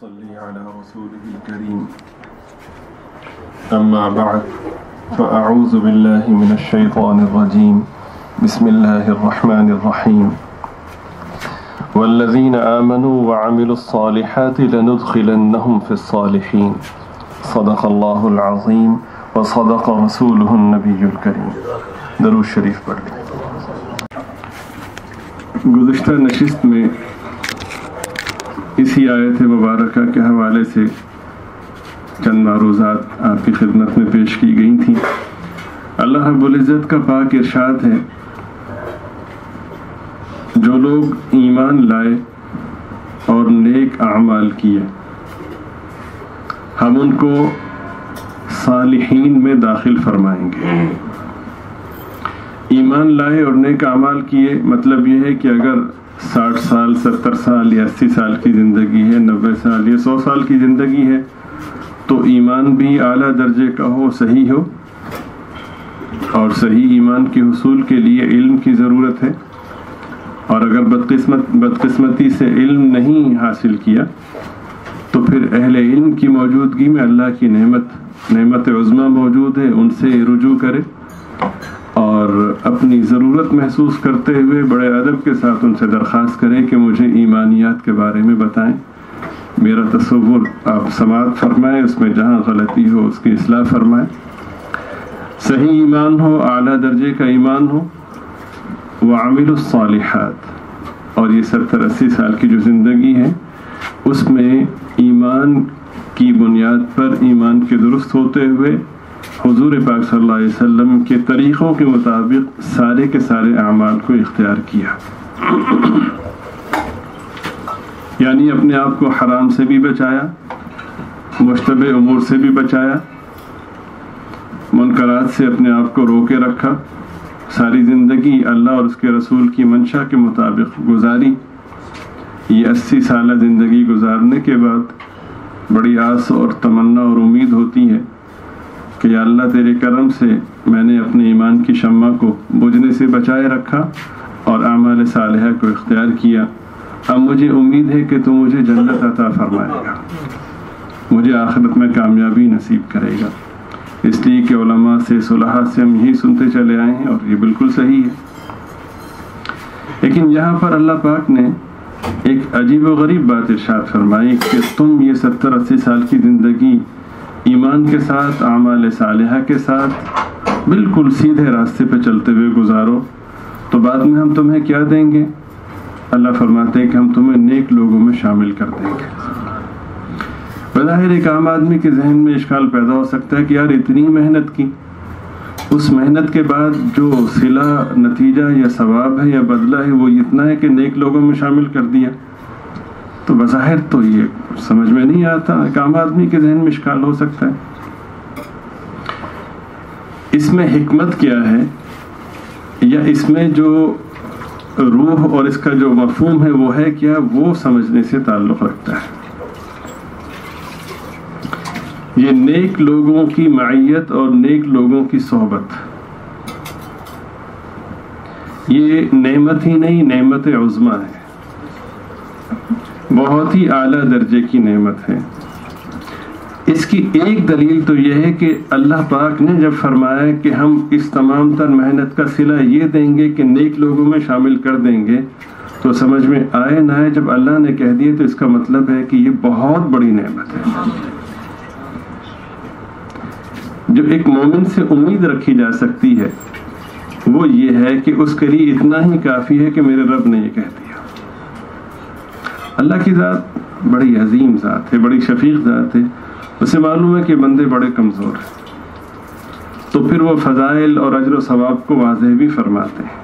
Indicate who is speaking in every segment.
Speaker 1: صلی علی رسوله الكریم اما بعد فاعوذ باللہ من الشیطان الرجیم بسم اللہ الرحمن الرحیم والذین آمنوا وعملوا الصالحات لندخلنهم في الصالحین صدق اللہ العظیم وصدق رسولہ النبی الکریم۔ درود شریف پڑھ لیں۔ گزشتہ نشست میں اسی آیت مبارکہ کے حوالے سے چند معروضات آپ کی خدمت میں پیش کی گئی تھیں۔ اللہ رب العزت کا پاک ارشاد ہے، جو لوگ ایمان لائے اور نیک اعمال کیے ہم ان کو صالحین میں داخل فرمائیں گے۔ ایمان لائے اور نیک اعمال کیے مطلب یہ ہے کہ اگر 60 سال 70 سال یا 80 سال کی زندگی ہے، 90 سال یا 100 سال کی زندگی ہے، تو ایمان بھی اعلیٰ درجے کا ہو، صحیح ہو، اور صحیح ایمان کے حصول کے لیے علم کی ضرورت ہے، اور اگر بدقسمتی سے علم نہیں حاصل کیا تو پھر اہل علم کی موجودگی میں اللہ کی نعمت عظمیٰ موجود ہے، ان سے رجوع کرے اور اپنی ضرورت محسوس کرتے ہوئے بڑے ادب کے ساتھ ان سے درخواست کریں کہ مجھے ایمانیات کے بارے میں بتائیں، میرا تصور آپ سماعت فرمائیں، اس میں جہاں غلطی ہو اس کی اصلاح فرمائیں۔ صحیح ایمان ہو، اعلیٰ درجے کا ایمان ہو، وعملوا الصالحات، اور یہ 70-80 سال کی جو زندگی ہے اس میں ایمان کی بنیاد پر ایمان کے درست ہوتے ہوئے حضور پاک صلی اللہ علیہ وسلم کے طریقوں کے مطابق سارے کے سارے اعمال کو اختیار کیا، یعنی اپنے آپ کو حرام سے بھی بچایا، مشتبہ امور سے بھی بچایا، منکرات سے اپنے آپ کو روکے رکھا، ساری زندگی اللہ اور اس کے رسول کی منشا کے مطابق گزاری۔ یہ 80 سالہ زندگی گزارنے کے بعد بڑی آس اور تمنا اور امید ہوتی ہے کہ یا اللہ تیرے کرم سے میں نے اپنے ایمان کی شمع کو بجھنے سے بچائے رکھا اور اعمال صالحہ کو اختیار کیا، اب مجھے امید ہے کہ تو مجھے جنت عطا فرمائے گا، مجھے آخرت میں کامیابی نصیب کرے گا۔ اس لیے کہ علماء سے صلحاء سے ہم یہی سنتے چلے آئے ہیں اور یہ بالکل صحیح ہے۔ لیکن یہاں پر اللہ پاک نے ایک عجیب و غریب بات ارشاد فرمائی کہ تم یہ 70-80 سال کی زندگی ایمان کے ساتھ، اعمال صالحہ کے ساتھ بالکل سیدھے راستے پہ چلتے ہوئے گزارو تو بعد میں ہم تمہیں کیا دیں گے؟ اللہ فرماتے ہیں کہ ہم تمہیں نیک لوگوں میں شامل کر دیں گے۔ بظاہر ایک عام آدمی کے ذہن میں اشکال پیدا ہو سکتا ہے کہ یار اتنی محنت کی، اس محنت کے بعد جو صلہ، نتیجہ یا ثواب ہے یا بدلہ ہے وہ اتنا ہے کہ نیک لوگوں میں شامل کر دیا، تو بظاہر تو یہ سمجھ میں نہیں آتا، ایک عام آدمی کے ذہن میں اشکال ہو سکتا ہے۔ اس میں حکمت کیا ہے، یا اس میں جو روح اور اس کا جو مفہوم ہے وہ ہے کیا، وہ سمجھنے سے تعلق رکھتا ہے۔ یہ نیک لوگوں کی معیت اور نیک لوگوں کی صحبت، یہ نعمت ہی نہیں، نعمت عظمیٰ ہے، بہت ہی اعلیٰ درجے کی نعمت ہے۔ اس کی ایک دلیل تو یہ ہے کہ اللہ پاک نے جب فرمایا کہ ہم اس تمام تر محنت کا صلہ یہ دیں گے کہ نیک لوگوں میں شامل کر دیں گے، تو سمجھ میں آئے نہ آئے جب اللہ نے کہہ دیے تو اس کا مطلب ہے کہ یہ بہت بڑی نعمت ہے۔ جو ایک مومن سے امید رکھی جا سکتی ہے وہ یہ ہے کہ اس کے لیے اتنا ہی کافی ہے کہ میرے رب نے یہ کہہ دیا۔ اللہ کی ذات بڑی عظیم ذات ہے، بڑی شفیق ذات ہے، اسے معلوم ہے کہ بندے بڑے کمزور ہیں، تو پھر وہ فضائل اور اجر و ثواب کو واضح بھی فرماتے ہیں۔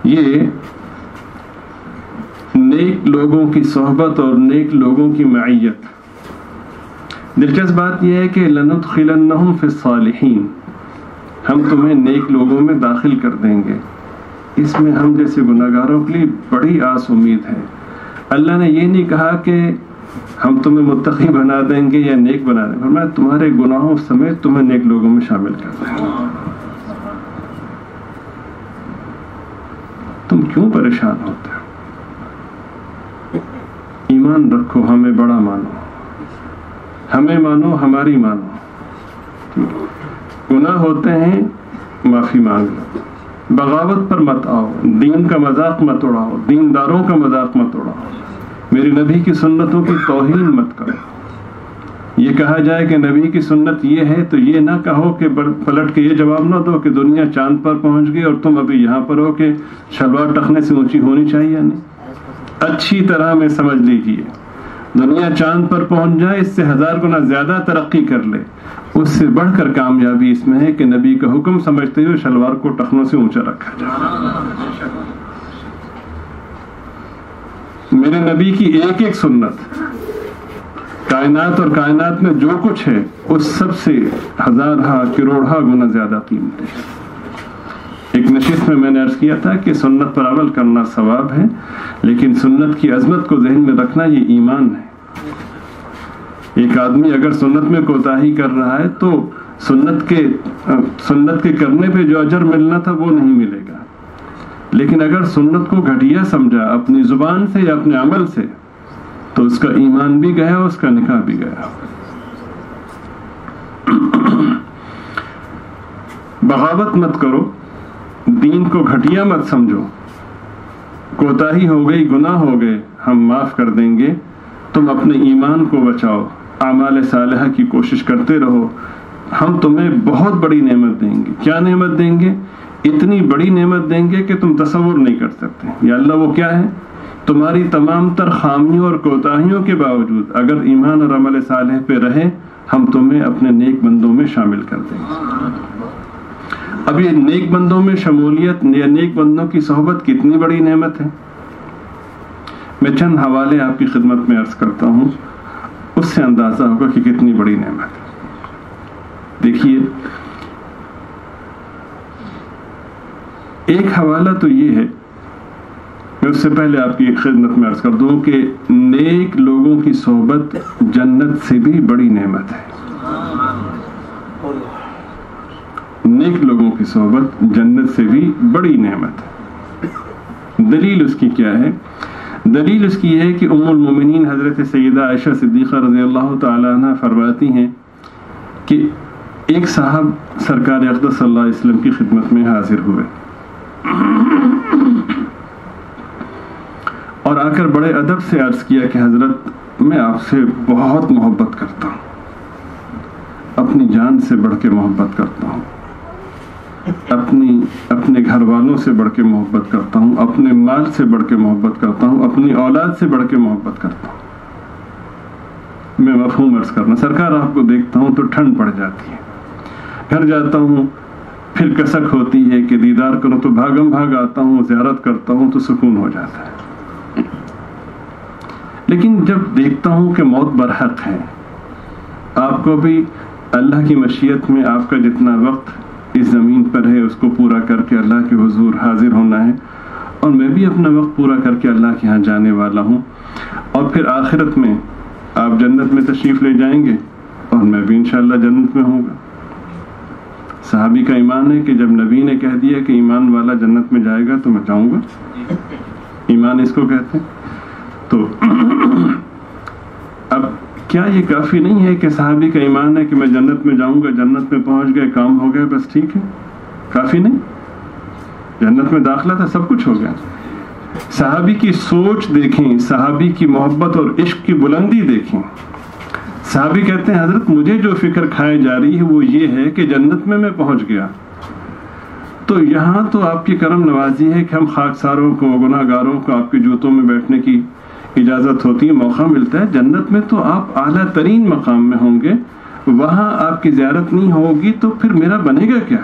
Speaker 1: یہ نیک لوگوں کی صحبت اور نیک لوگوں کی معیت، دلچسپ بات یہ ہے کہ لندخلنہم فی الصالحین، ہم تمہیں نیک لوگوں میں داخل کر دیں گے۔ اس میں ہم جیسے گناہگاروں کے لیے بڑی آس امید ہے۔ اللہ نے یہ نہیں کہا کہ ہم تمہیں متقی بنا دیں گے یا نیک بنا دیں گے، فرمایا تمہارے گناہوں سمیت تمہیں نیک لوگوں میں شامل کر دیں گے۔ تم کیوں پریشان ہوتے ہو؟ ایمان رکھو، ہمیں بڑا مانو، ہمیں مانو، ہماری مانو، گناہ ہوتے ہیں معافی مانگ لو، بغاوت پر مت آؤ، دین کا مذاق مت اڑاؤ، دینداروں کا مذاق مت اڑاؤ، میری نبی کی سنتوں کی توہین مت کرو۔ یہ کہا جائے کہ نبی کی سنت یہ ہے تو یہ نہ کہو کہ پلٹ کے یہ جواب نہ دو کہ دنیا چاند پر پہنچ گئی اور تم ابھی یہاں پر ہو کہ شلوار ٹخنے سے اونچی ہونی چاہیے یا نہیں۔ اچھی طرح میں سمجھ لیجیے، دنیا چاند پر پہنچ جائے اس سے 1000 گنا زیادہ ترقی کر لے، اس سے بڑھ کر کامیابی اس میں ہے کہ نبی کا حکم سمجھتے ہوئے شلوار کو ٹخنوں سے اونچا رکھا جائے۔ میرے نبی کی ایک ایک سنت کائنات اور کائنات میں جو کچھ ہے اس سب سے 1000 کروڑ گنا زیادہ قیمت ہے۔ ایک نشست میں نے عرض کیا تھا کہ سنت پر عمل کرنا ثواب ہے، لیکن سنت کی عظمت کو ذہن میں رکھنا یہ ایمان ہے۔ ایک آدمی اگر سنت میں کوتاہی کر رہا ہے تو سنت کے کرنے پہ جو اجر ملنا تھا وہ نہیں ملے گا، لیکن اگر سنت کو گھٹیا سمجھا اپنی زبان سے یا اپنے عمل سے تو اس کا ایمان بھی گیا، اس کا نکاح بھی گیا۔ بغاوت مت کرو، دین کو گھٹیا مت سمجھو، کوتاہی ہو گئی، گناہ ہو گئے، ہم معاف کر دیں گے، تم اپنے ایمان کو بچاؤ، اعمال صالحہ کی کوشش کرتے رہو، ہم تمہیں بہت بڑی نعمت دیں گے۔ کیا نعمت دیں گے؟ اتنی بڑی نعمت دیں گے کہ تم تصور نہیں کر سکتے۔ یا اللہ وہ کیا ہے؟ تمہاری تمام تر خامیوں اور کوتاہیوں کے باوجود اگر ایمان اور عمل صالح پہ رہے ہم تمہیں اپنے نیک بندوں میں شامل کر دیں گے۔ اب یہ نیک بندوں میں شمولیت یا نیک بندوں کی صحبت کتنی بڑی نعمت ہے۔ میں چند حوالے آپ کی خدمت میں عرض کرتا ہوں، اس سے اندازہ ہوگا کہ کتنی بڑی نعمت ہے۔ دیکھیے، ایک حوالہ تو یہ ہے، میں اس سے پہلے آپ کی خدمت میں عرض کر دوں کہ نیک لوگوں کی صحبت جنت سے بھی بڑی نعمت ہے۔ نیک لوگوں کی صحبت جنت سے بھی بڑی نعمت ہے۔ دلیل اس کی کیا ہے؟ دلیل اس کی ہے کہ ام المومنین حضرت سیدہ عائشہ صدیقہ رضی اللہ تعالی عنہ فرماتی ہیں کہ ایک صاحب سرکار اقدس صلی اللہ علیہ وسلم کی خدمت میں حاضر ہوئے اور آ کر بڑے ادب سے عرض کیا کہ حضرت میں آپ سے بہت محبت کرتا ہوں، اپنی جان سے بڑھ کے محبت کرتا ہوں، اپنے گھر والوں سے بڑھ کے محبت کرتا ہوں، اپنے مال سے بڑھ کے محبت کرتا ہوں، اپنی اولاد سے بڑھ کے محبت کرتا ہوں۔ میں مفہوم عرض کرنا، سرکار آپ کو دیکھتا ہوں تو ٹھنڈ پڑ جاتی ہے، گھر جاتا ہوں پھر کسک ہوتی ہے کہ دیدار کروں تو بھاگم بھاگ آتا ہوں، زیارت کرتا ہوں تو سکون ہو جاتا ہے، لیکن جب دیکھتا ہوں کہ موت برحق ہے، آپ کو بھی اللہ کی مشیت میں آپ کا جتنا وقت اس زمین پر ہے اس کو پورا کر کے اللہ کے حضور حاضر ہونا ہے، اور میں بھی اپنا وقت پورا کر کے اللہ کے ہاں جانے والا ہوں، اور پھر آخرت میں آپ جنت میں تشریف لے جائیں گے اور میں بھی انشاءاللہ جنت میں ہوں گا۔ صحابی کا ایمان ہے کہ جب نبی نے کہہ دیا کہ ایمان والا جنت میں جائے گا تو میں جاؤں گا، ایمان اس کو کہتے ہیں۔ تو اب کیا یہ کافی نہیں ہے کہ صحابی کا ایمان ہے کہ میں جنت میں جاؤں گا، جنت میں پہنچ گئے، کام ہو گیا، بس ٹھیک ہے؟ کافی نہیں، جنت میں داخلہ تھا، سب کچھ ہو گیا۔ صحابی کی سوچ دیکھیں، صحابی کی محبت اور عشق کی بلندی دیکھیں۔ صحابی کہتے ہیں حضرت مجھے جو فکر کھائے جا رہی ہے وہ یہ ہے کہ جنت میں پہنچ گیا تو یہاں تو آپ کی کرم نوازی ہے کہ ہم خاکساروں کو، گناہ گاروں کو آپ کے جوتوں میں بیٹھنے کی اجازت ہوتی ہے، موقع ملتا ہے۔ جنت میں تو آپ اعلیٰ ترین مقام میں ہوں گے، وہاں آپ کی زیارت نہیں ہوگی تو پھر میرا بنے گا کیا؟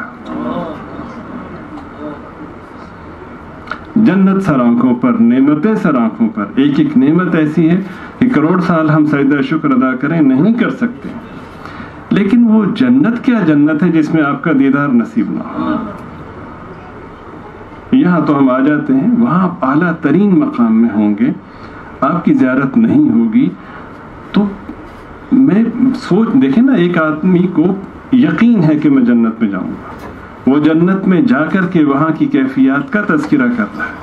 Speaker 1: جنت سر آنکھوں پر، نعمتیں سر آنکھوں پر، ایک ایک نعمت ایسی ہے کہ کروڑ سال ہم سجدہ شکر ادا کریں نہیں کر سکتے، لیکن وہ جنت کیا جنت ہے جس میں آپ کا دیدار نصیب نہ ہو۔ یہاں تو ہم آ جاتے ہیں، وہاں آپ اعلیٰ ترین مقام میں ہوں گے، آپ کی زیارت نہیں ہوگی۔ تو میں سوچ دیکھیں نا، ایک آدمی کو یقین ہے کہ میں جنت میں جاؤں گا، وہ جنت میں جا کر کے وہاں کی کیفیات کا تذکرہ کر رہا ہے۔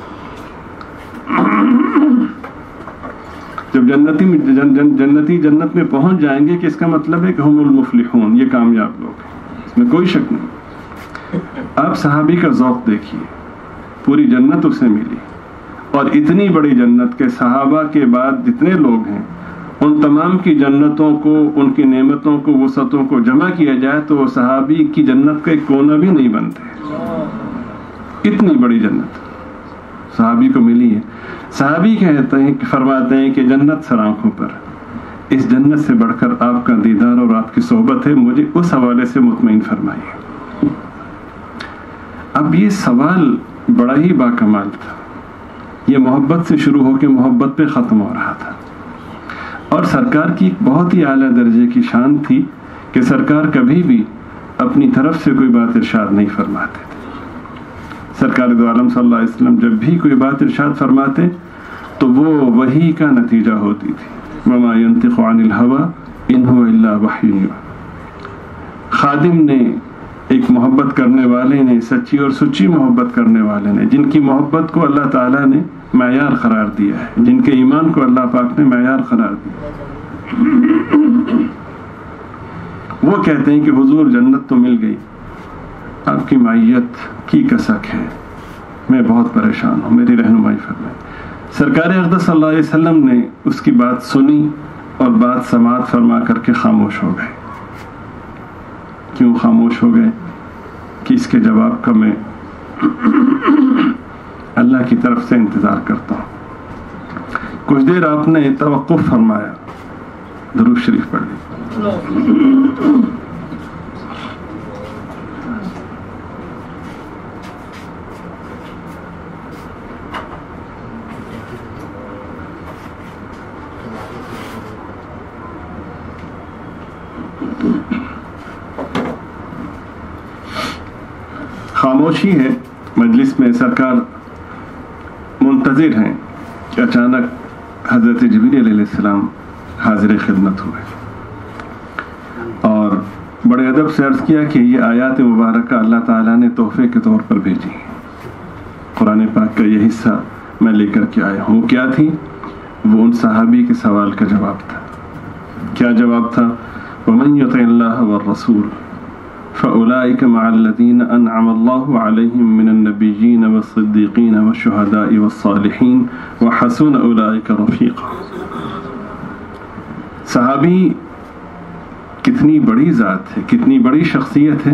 Speaker 1: جب جنتی جنت میں پہنچ جائیں گے کہ اس کا مطلب ہے کہ ہم المفلحون، یہ کامیاب لوگ ہیں، اس میں کوئی شک نہیں۔ آپ صحابی کا ذوق دیکھیے، پوری جنت اسے ملی، اور اتنی بڑی جنت کے صحابہ کے بعد جتنے لوگ ہیں ان تمام کی جنتوں کو، ان کی نعمتوں کو، وسعتوں کو جمع کیا جائے تو وہ صحابی کی جنت کا ایک کونا بھی نہیں بنتے۔ اتنی بڑی جنت صحابی کو ملی ہے۔ صحابی کہتے ہیں، فرماتے ہیں کہ جنت سر آنکھوں پر، اس جنت سے بڑھ کر آپ کا دیدار اور آپ کی صحبت ہے، مجھے اس حوالے سے مطمئن فرمائیے۔ اب یہ سوال بڑا ہی باکمال تھا، یہ محبت سے شروع ہو کے محبت پہ ختم ہو رہا تھا، اور سرکار کی ایک بہت ہی اعلیٰ درجے کی شان تھی کہ سرکار کبھی بھی اپنی طرف سے کوئی بات ارشاد نہیں فرماتے تھے۔ سرکار دو عالم صلی اللہ علیہ وسلم جب بھی کوئی بات ارشاد فرماتے تو وہ وحی کا نتیجہ ہوتی تھی۔ وما ينطق عن الهوى ان هو الا وحی یوحى۔ خادم نے، ایک محبت کرنے والے نے، سچی اور سچی محبت کرنے والے نے، جن کی محبت کو اللہ تعالیٰ نے معیار قرار دیا ہے، جن کے ایمان کو اللہ پاک نے معیار قرار دیا، وہ کہتے ہیں کہ حضور جنت تو مل گئی، آپ کی معیت کی کسک ہے، میں بہت پریشان ہوں، میری رہنمائی فرمائیں۔ سرکار اقدس صلی اللہ علیہ وسلم نے اس کی بات سنی اور بات سماعت فرما کر کے خاموش ہو گئے۔ کیوں خاموش ہو گئے؟ کہ اس کے جواب کا میں اللہ کی طرف سے انتظار کرتا ہوں۔ کچھ دیر آپ نے توقف فرمایا، درود شریف پڑھ لی۔ خاموشی ہے مجلس میں، سرکار منتظر ہیں کہ اچانک حضرت جبریل علیہ السلام حاضر خدمت ہوئے اور بڑے ادب سے عرض کیا کہ یہ آیات مبارکہ اللہ تعالیٰ نے تحفے کے طور پر بھیجی ہیں، قرآن پاک کا یہ حصہ میں لے کر کے آیا ہوں۔ کیا تھی وہ؟ ان صحابی کے سوال کا جواب تھا۔ کیا جواب تھا؟ وَمَن يُطِعِ اللَّهَ وَالرَّسُولَ فَأُولَٰئِكَ مَعَ الَّذِينَ أَنْعَمَ اللَّهُ عَلَيْهِم مِّنَ النَّبِيِّينَ وَالصِّدِّيقِينَ وَالشُّهَدَاءِ وَالصَّالِحِينَ وَحَسُنَ أُولَٰئِكَ رَفِيقًا۔ صحابی کتنی بڑی ذات ہے، کتنی بڑی شخصیت ہے۔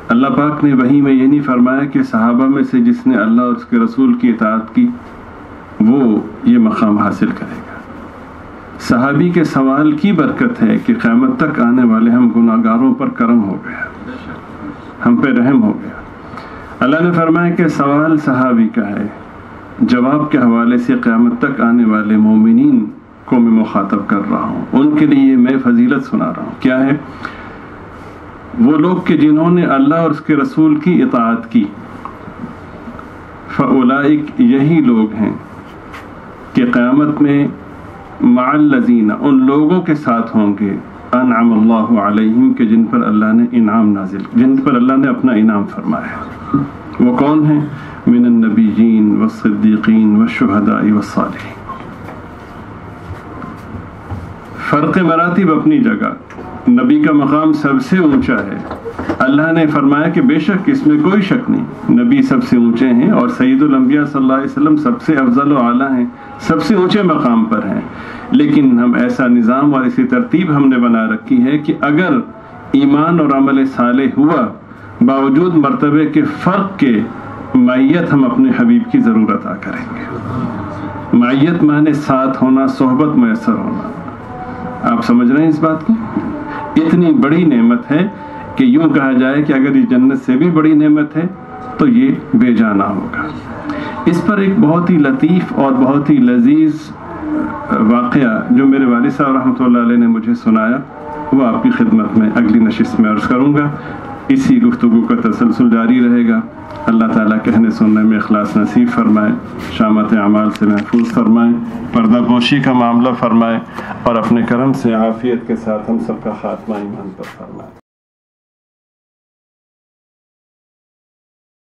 Speaker 1: اللہ پاک نے وحی میں یہ نہیں فرمایا کہ صحابہ میں سے جس نے اللہ اور اس کے رسول کی اطاعت کی وہ یہ مقام حاصل کرے گا۔ صحابی کے سوال کی برکت ہے کہ قیامت تک آنے والے ہم گناہگاروں پر کرم ہو گیا، ہم پہ رحم ہو گیا۔ اللہ نے فرمایا کہ سوال صحابی کا ہے، جواب کے حوالے سے قیامت تک آنے والے مومنین کو میں مخاطب کر رہا ہوں، ان کے لیے میں فضیلت سنا رہا ہوں۔ کیا ہے وہ لوگ کہ جنہوں نے اللہ اور اس کے رسول کی اطاعت کی، فَأُولَئِكَ یہی لوگ ہیں کہ قیامت میں مع الذین ان لوگوں کے ساتھ ہوں گے انعم اللہ علیہم کہ جن پر اللہ نے انعام نازل، جن پر اللہ نے اپنا انعام فرمایا۔ وہ کون ہیں؟ من النبیین والصدیقین والشہداء والصالحین۔ فرق مراتب اپنی جگہ، نبی کا مقام سب سے اونچا ہے۔ اللہ نے فرمایا کہ بے شک اس میں کوئی شک نہیں، نبی سب سے اونچے ہیں اور سید الانبیاء صلی اللہ علیہ وسلم سب سے افضل و اعلیٰ ہیں، سب سے اونچے مقام پر ہیں۔ لیکن ہم ایسا نظام اور ایسی ترتیب ہم نے بنا رکھی ہے کہ اگر ایمان اور عمل صالح ہوا، باوجود مرتبے کے فرق کے، معیت ہم اپنے حبیب کی ضرور عطا کریں گے۔ معیت معنی ساتھ ہونا، صحبت میسر ہونا۔ آپ سمجھ رہے ہیں اس بات کو؟ اتنی بڑی نعمت ہے کہ یوں کہا جائے کہ اگر یہ جنت سے بھی بڑی نعمت ہے تو یہ بے جانا ہوگا۔ اس پر ایک بہت ہی لطیف اور بہت ہی لذیذ واقعہ جو میرے والد صاحب رحمۃ اللہ علیہ نے مجھے سنایا وہ آپ کی خدمت میں اگلی نشست میں عرض کروں گا۔ اسی گفتگو کا تسلسل جاری رہے گا۔ اللہ تعالیٰ کہنے سننے میں اخلاص نصیب فرمائے، شامت اعمال سے محفوظ فرمائے، پردہ پوشی کا معاملہ فرمائے اور اپنے کرم سے عافیت کے ساتھ ہم سب کا خاتمہ ایمان پر فرمائے۔